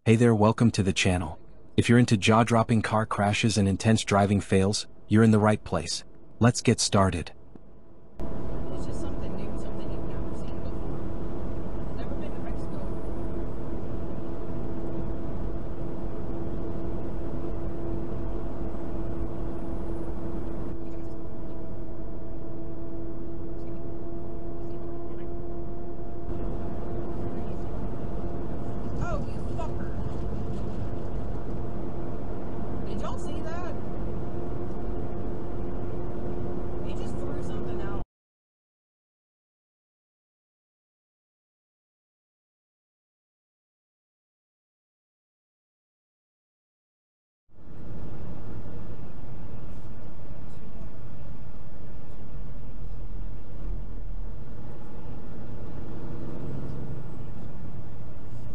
Hey there, welcome to the channel. If you're into jaw-dropping car crashes and intense driving fails, you're in the right place. Let's get started. It's just something new, something you've never seen before. Never been to Mexico. Oh, you fucker. Did y'all see that? He just threw something out.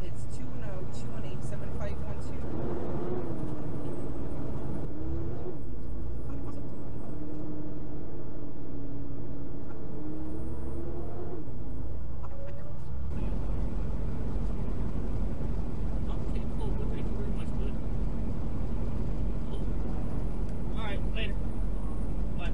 It's 210-218-7512. Okay, cool. Well, thank you very much, bud. Cool. All right, later. Bye.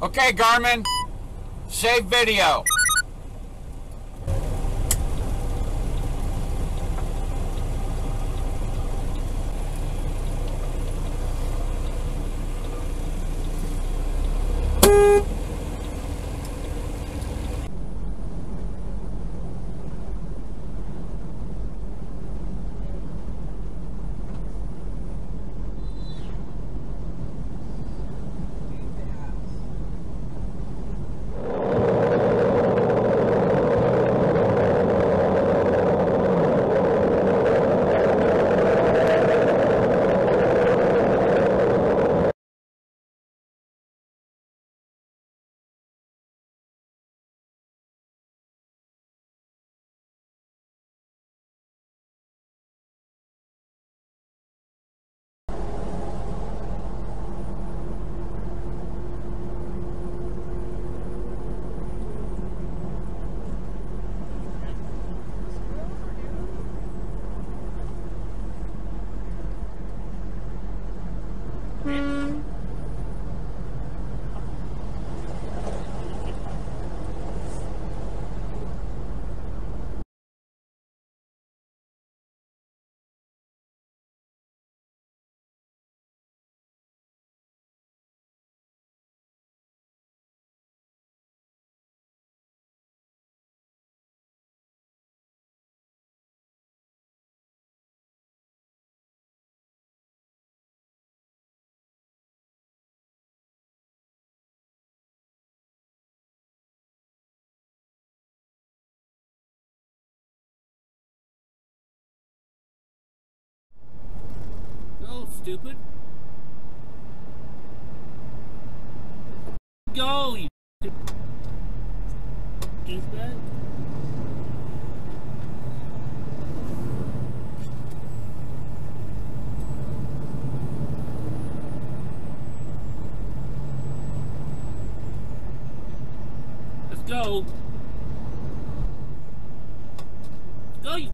Okay, Garmin, save video. Go, stupid. Go, you douchebag. Let's go. Go, you.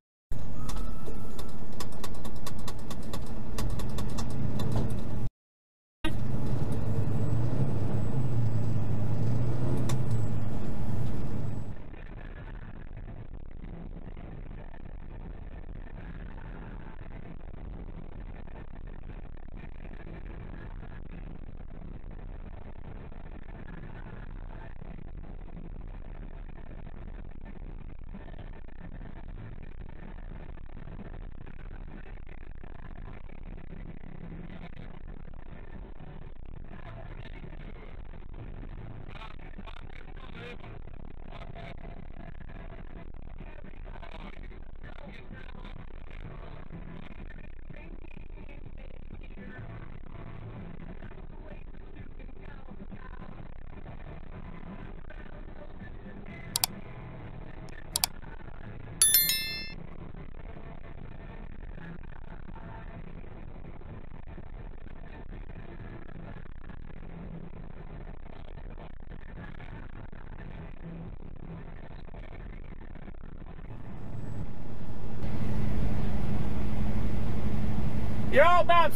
You're all about.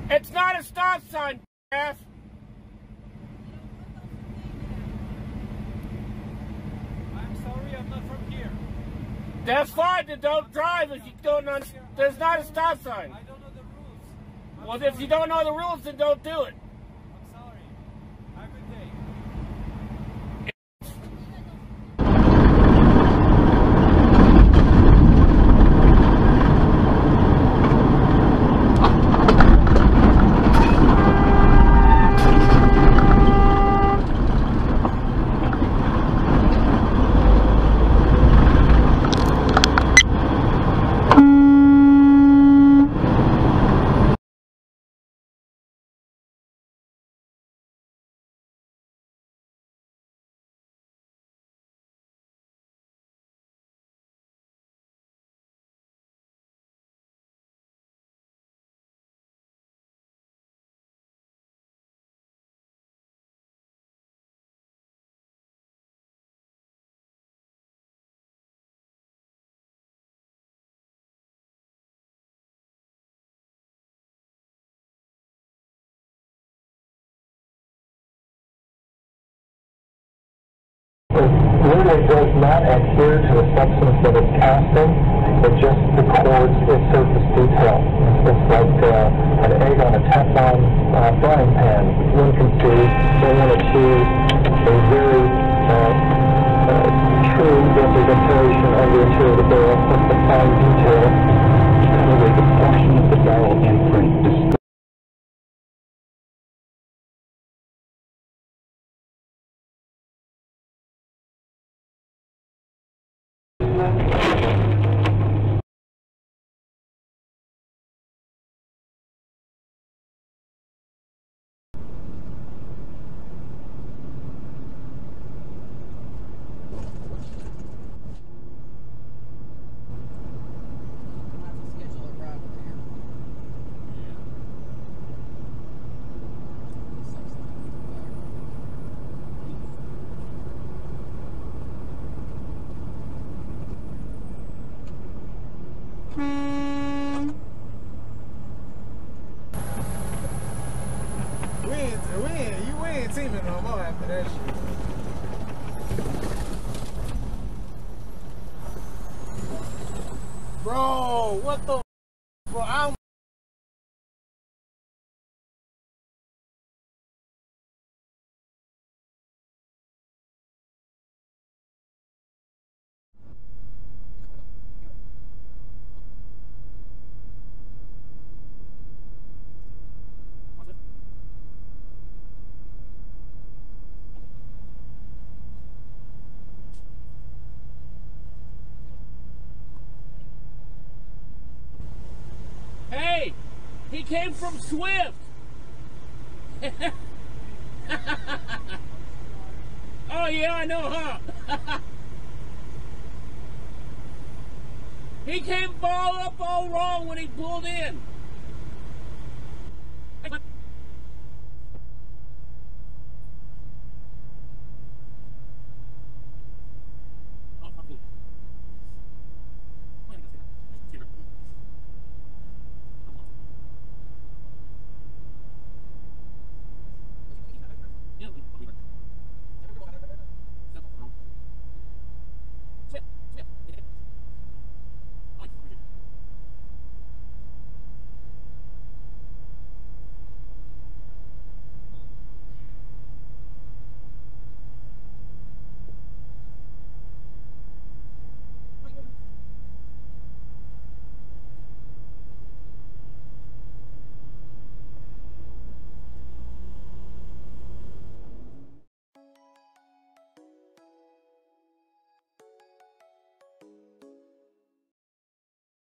It's not a stop sign, ass. I'm sorry, I'm not from here. That's fine. Then don't drive if you don't know. There's not a stop sign. I don't know the rules. Well, if you don't know the rules, then don't do it. I'm sorry. Have a good day. Really does not adhere to the substance of its casting. It just records its surface detail. It's like an egg on a Teflon frying pan. One can see, they want to see a very true representation of the interior of the barrel with the fine detail. Clearly, the portion of the barrel imprint distorts. You ain't teaming no more after that shit. Bro, what the bro, I'm Hey, he came from Swift. Oh yeah, I know, huh? He came balled up all wrong when he pulled in.